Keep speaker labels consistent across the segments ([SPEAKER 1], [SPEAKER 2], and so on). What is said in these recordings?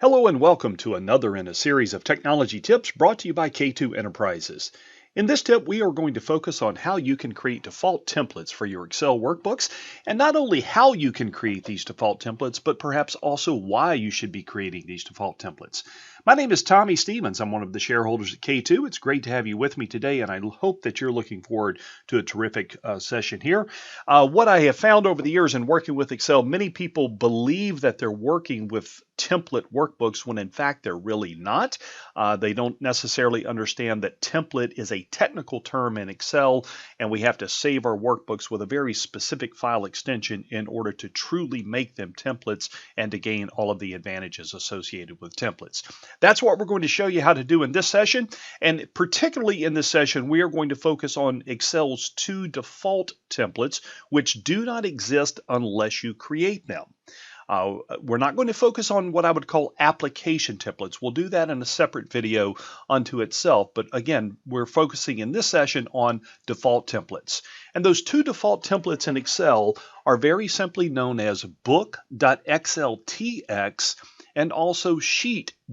[SPEAKER 1] Hello and welcome to another in a series of technology tips brought to you by K2 Enterprises. In this tip, we are going to focus on how you can create default templates for your Excel workbooks, and not only how you can create these default templates, but perhaps also why you should be creating these default templates. My name is Tommy Stevens. I'm one of the shareholders at K2. It's great to have you with me today, and I hope that you're looking forward to a terrific session here. What I have found over the years in working with Excel, many people believe that they're working with template workbooks when in fact they're really not. They don't necessarily understand that template is a technical term in Excel, and we have to save our workbooks with a very specific file extension in order to truly make them templates and to gain all of the advantages associated with templates. That's what we're going to show you how to do in this session, and particularly in this session we are going to focus on Excel's two default templates which do not exist unless you create them. We're not going to focus on what I would call application templates. We'll do that in a separate video unto itself. But again, we're focusing in this session on default templates. And those two default templates in Excel are very simply known as book.xltx and also sheet.xltx.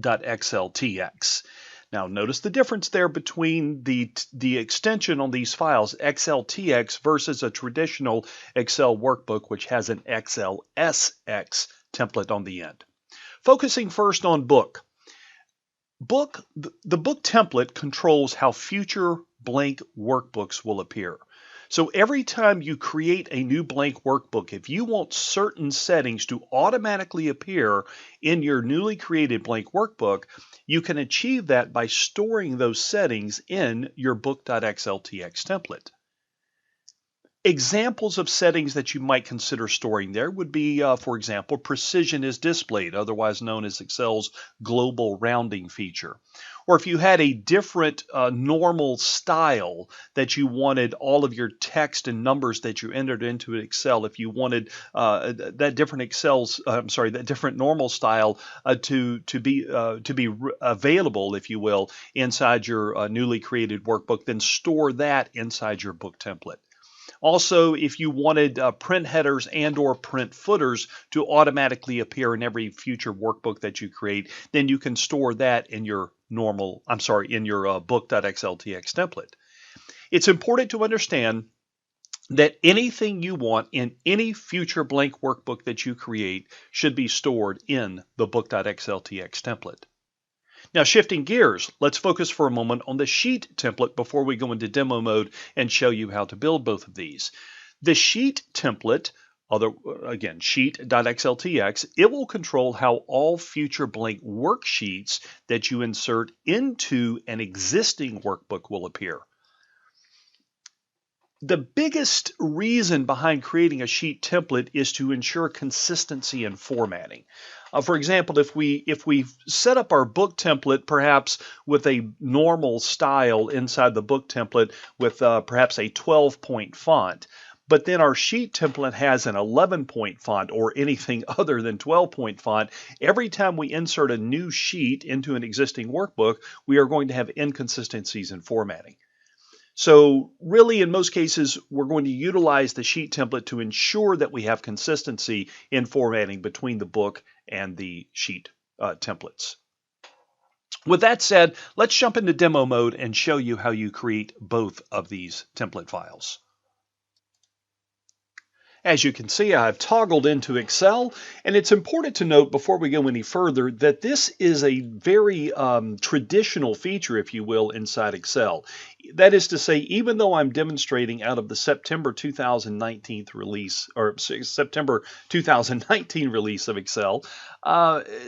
[SPEAKER 1] Now notice the difference there between the extension on these files, XLTX, versus a traditional Excel workbook which has an XLSX template on the end. Focusing first on book. The book template controls how future blank workbooks will appear. So every time you create a new blank workbook, if you want certain settings to automatically appear in your newly created blank workbook, you can achieve that by storing those settings in your book.xltx template. Examples of settings that you might consider storing there would be, for example, precision is displayed, otherwise known as Excel's global rounding feature. Or if you had a different normal style that you wanted all of your text and numbers that you entered into Excel, if you wanted that different normal style to be available, if you will, inside your newly created workbook, then store that inside your book template. Also, if you wanted print headers and or print footers to automatically appear in every future workbook that you create, then you can store that in your book.xltx template. It's important to understand that anything you want in any future blank workbook that you create should be stored in the book.xltx template. Now, shifting gears, let's focus for a moment on the sheet template before we go into demo mode and show you how to build both of these. The sheet template, again, sheet.xltx, it will control how all future blank worksheets that you insert into an existing workbook will appear. The biggest reason behind creating a sheet template is to ensure consistency in formatting. For example, if we set up our book template perhaps with a normal style inside the book template with perhaps a 12-point font, but then our sheet template has an 11-point font or anything other than 12-point font, every time we insert a new sheet into an existing workbook, we are going to have inconsistencies in formatting. So really, in most cases, we're going to utilize the sheet template to ensure that we have consistency in formatting between the book and the sheet templates. With that said, let's jump into demo mode and show you how you create both of these template files. As you can see, I've toggled into Excel, and it's important to note before we go any further that this is a very traditional feature, if you will, inside Excel. That is to say, even though I'm demonstrating out of the September 2019 release of Excel,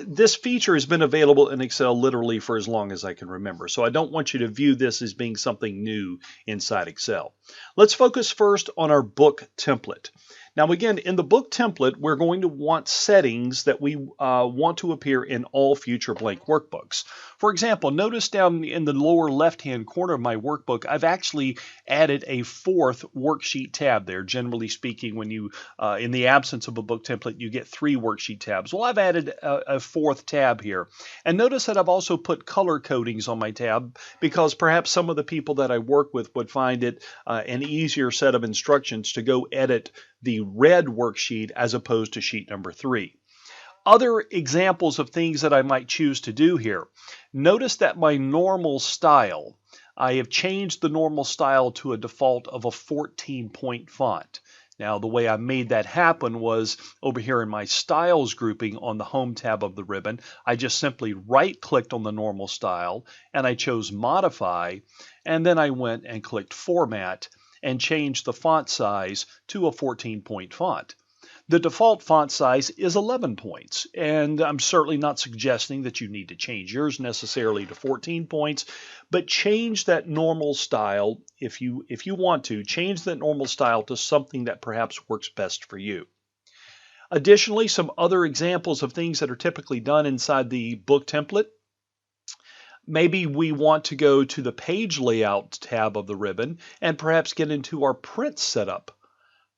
[SPEAKER 1] this feature has been available in Excel literally for as long as I can remember. So I don't want you to view this as being something new inside Excel. Let's focus first on our book template. Now again, in the book template, we're going to want settings that we want to appear in all future blank workbooks. For example, notice down in the lower left-hand corner of my workbook, I've actually added a fourth worksheet tab there. Generally speaking, when you, in the absence of a book template, you get 3 worksheet tabs. Well, I've added a 4th tab here. And notice that I've also put color codings on my tab because perhaps some of the people that I work with would find it an easier set of instructions to go edit the red worksheet as opposed to sheet number 3. Other examples of things that I might choose to do here. Notice that my normal style, I have changed the normal style to a default of a 14-point font. Now, the way I made that happen was over here in my styles grouping on the home tab of the ribbon, I just simply right-clicked on the normal style and I chose modify, and then I went and clicked format and changed the font size to a 14-point font. The default font size is 11 points, and I'm certainly not suggesting that you need to change yours necessarily to 14 points, but change that normal style if you want to. Change that normal style to something that perhaps works best for you. Additionally, some other examples of things that are typically done inside the book template. Maybe we want to go to the page layout tab of the ribbon and perhaps get into our print setup.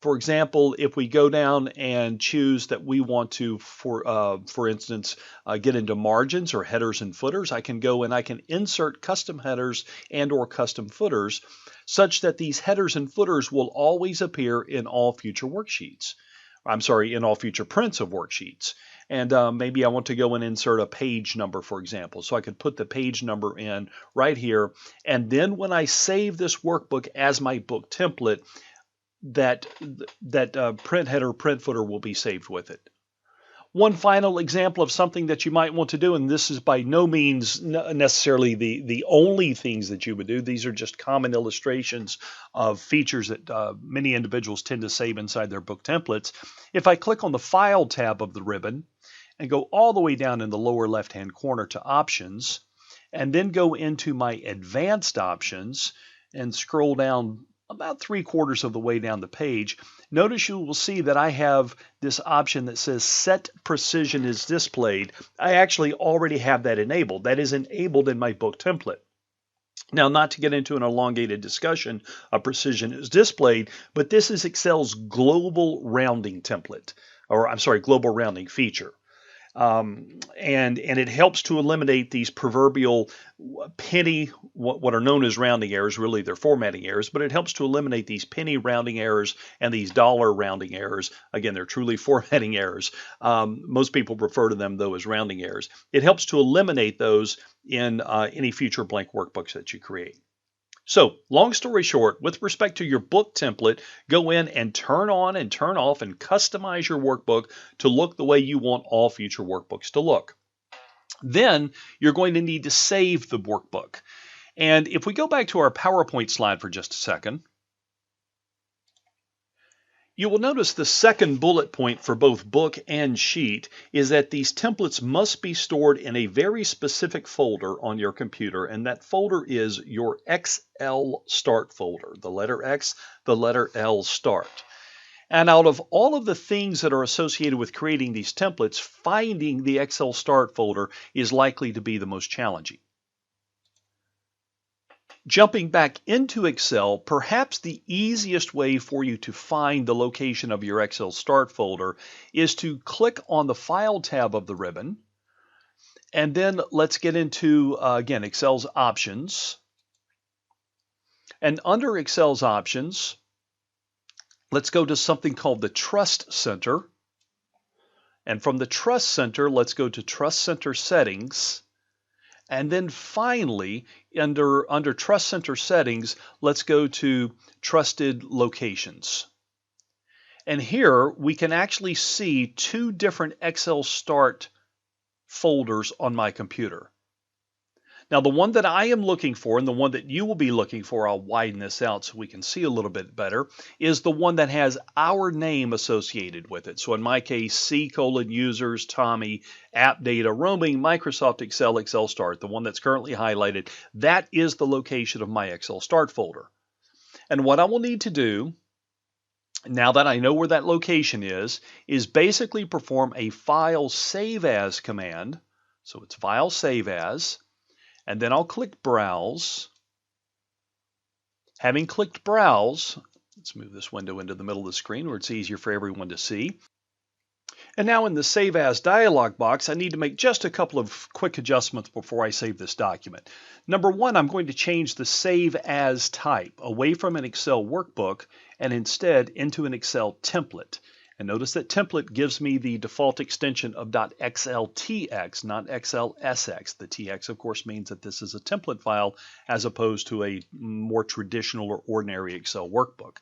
[SPEAKER 1] For example, if we go down and choose that we want to, for instance, get into margins or headers and footers, I can go and I can insert custom headers and or custom footers such that these headers and footers will always appear in all future worksheets. I'm sorry, in all future prints of worksheets. And maybe I want to go and insert a page number, for example. So I could put the page number in right here. And then when I save this workbook as my book template, that print header, print footer will be saved with it. One final example of something that you might want to do, and this is by no means necessarily the only things that you would do. These are just common illustrations of features that many individuals tend to save inside their book templates. If I click on the File tab of the ribbon and go all the way down in the lower left-hand corner to Options, and then go into my Advanced Options and scroll down about 3/4 of the way down the page, notice you will see that I have this option that says Set Precision is Displayed. I actually already have that enabled. That is enabled in my book template. Now, not to get into an elongated discussion of precision is displayed, but this is Excel's global rounding template, or I'm sorry, global rounding feature. And it helps to eliminate these proverbial penny, what are known as rounding errors. Really, they're formatting errors, but it helps to eliminate these penny rounding errors and these dollar rounding errors. Again, they're truly formatting errors. Most people refer to them, though, as rounding errors. It helps to eliminate those in any future blank workbooks that you create. So, long story short, with respect to your book template, go in and turn on and turn off and customize your workbook to look the way you want all future workbooks to look. Then you're going to need to save the workbook. And if we go back to our PowerPoint slide for just a second, you will notice the second bullet point for both book and sheet is that these templates must be stored in a very specific folder on your computer, and that folder is your XL Start folder. The letter X, the letter L, Start. And out of all of the things that are associated with creating these templates, finding the XL Start folder is likely to be the most challenging. Jumping back into Excel, perhaps the easiest way for you to find the location of your Excel Start folder is to click on the File tab of the ribbon, and then let's get into, again, Excel's Options. And under Excel's Options, let's go to something called the Trust Center. And from the Trust Center, let's go to Trust Center Settings. And then finally, under Trust Center Settings, let's go to Trusted Locations. And here we can actually see two different Excel Start folders on my computer. Now, the one that I am looking for, and the one that you will be looking for, I'll widen this out so we can see a little bit better, is the one that has our name associated with it. So in my case, C:users, Tommy, app data, roaming, Microsoft Excel, Excel Start, the one that's currently highlighted, that is the location of my Excel Start folder. And what I will need to do, now that I know where that location is basically perform a File Save As command. So it's File Save As. And then I'll click Browse. Having clicked Browse, let's move this window into the middle of the screen where it's easier for everyone to see. And now in the Save As dialog box, I need to make just a couple of quick adjustments before I save this document. Number one, I'm going to change the Save As type away from an Excel workbook and instead into an Excel template. And notice that template gives me the default extension of .xltx, not .xlsx. The tx, of course, means that this is a template file as opposed to a more traditional or ordinary Excel workbook.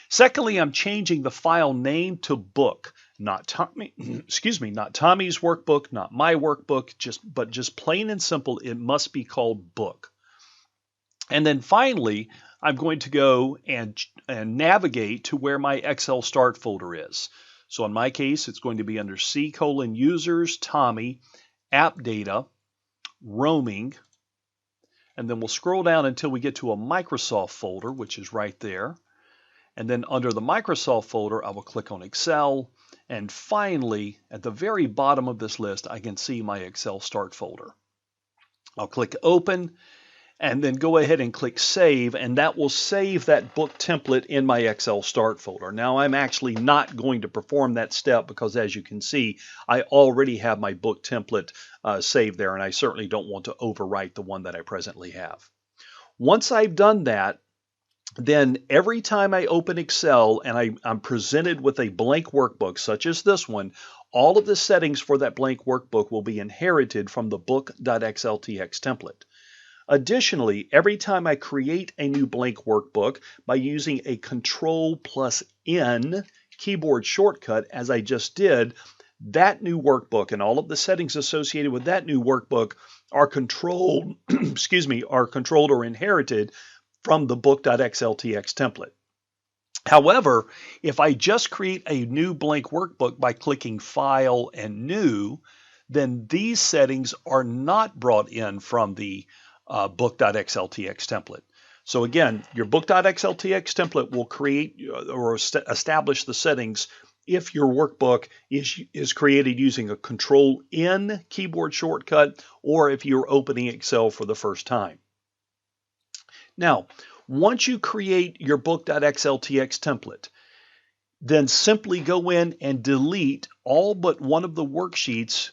[SPEAKER 1] Secondly, I'm changing the file name to book, not Tommy, not Tommy's workbook, not my workbook, but just plain and simple, it must be called book. And then finally, I'm going to go and navigate to where my Excel start folder is. So in my case, it's going to be under C:\users, Tommy, app data, roaming, and then we'll scroll down until we get to a Microsoft folder, which is right there. And then under the Microsoft folder, I will click on Excel. And finally, at the very bottom of this list, I can see my Excel start folder. I'll click Open and then go ahead and click Save, and that will save that book template in my Excel start folder. Now, I'm actually not going to perform that step because, as you can see, I already have my book template saved there, and I certainly don't want to overwrite the one that I presently have. Once I've done that, then every time I open Excel and I'm presented with a blank workbook such as this one, all of the settings for that blank workbook will be inherited from the book.xltx template. Additionally, every time I create a new blank workbook by using a Control+N keyboard shortcut, as I just did, that new workbook and all of the settings associated with that new workbook are controlled, are controlled or inherited from the book.xltx template. However, if I just create a new blank workbook by clicking File and New, then these settings are not brought in from the book.xltx template. So again, your book.xltx template will create or establish the settings if your workbook is created using a Control+N keyboard shortcut or if you're opening Excel for the first time. Now, once you create your book.xltx template, then simply go in and delete all but one of the worksheets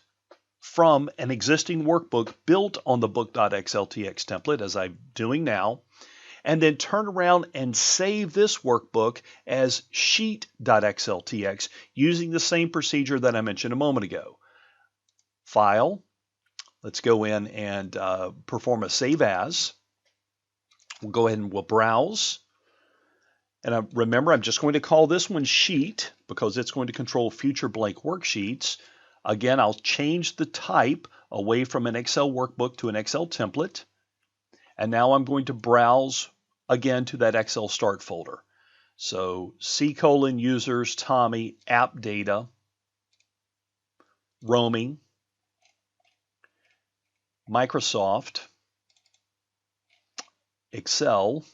[SPEAKER 1] from an existing workbook built on the book.xltx template, as I'm doing now, and then turn around and save this workbook as sheet.xltx using the same procedure that I mentioned a moment ago. File, let's go in and perform a save as. We'll go ahead and we'll browse. And remember, I'm just going to call this one Sheet because it's going to control future blank worksheets. Again, I'll change the type away from an Excel workbook to an Excel template. And now I'm going to browse again to that Excel start folder. So C:\users, Tommy, app data, roaming, Microsoft, Excel,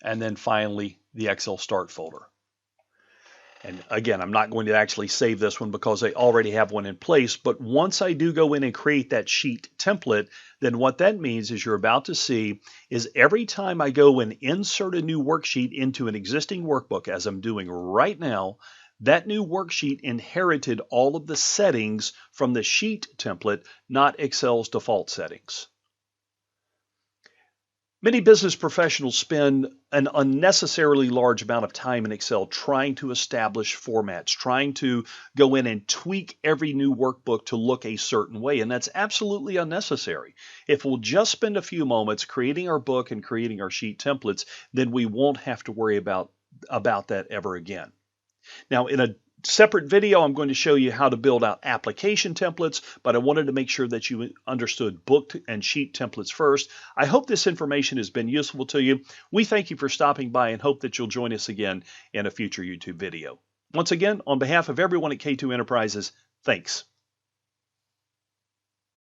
[SPEAKER 1] and then finally the Excel start folder. And again, I'm not going to actually save this one because I already have one in place, but once I do go in and create that sheet template, then what that means is you're about to see is every time I go and insert a new worksheet into an existing workbook, as I'm doing right now, that new worksheet inherited all of the settings from the sheet template, not Excel's default settings. Many business professionals spend an unnecessarily large amount of time in Excel trying to establish formats, trying to go in and tweak every new workbook to look a certain way, and that's absolutely unnecessary. If we'll just spend a few moments creating our book and creating our sheet templates, then we won't have to worry about that ever again. Now, in a separate video, I'm going to show you how to build out application templates, but I wanted to make sure that you understood book and sheet templates first. I hope this information has been useful to you. We thank you for stopping by and hope that you'll join us again in a future YouTube video. Once again, on behalf of everyone at K2 Enterprises, thanks.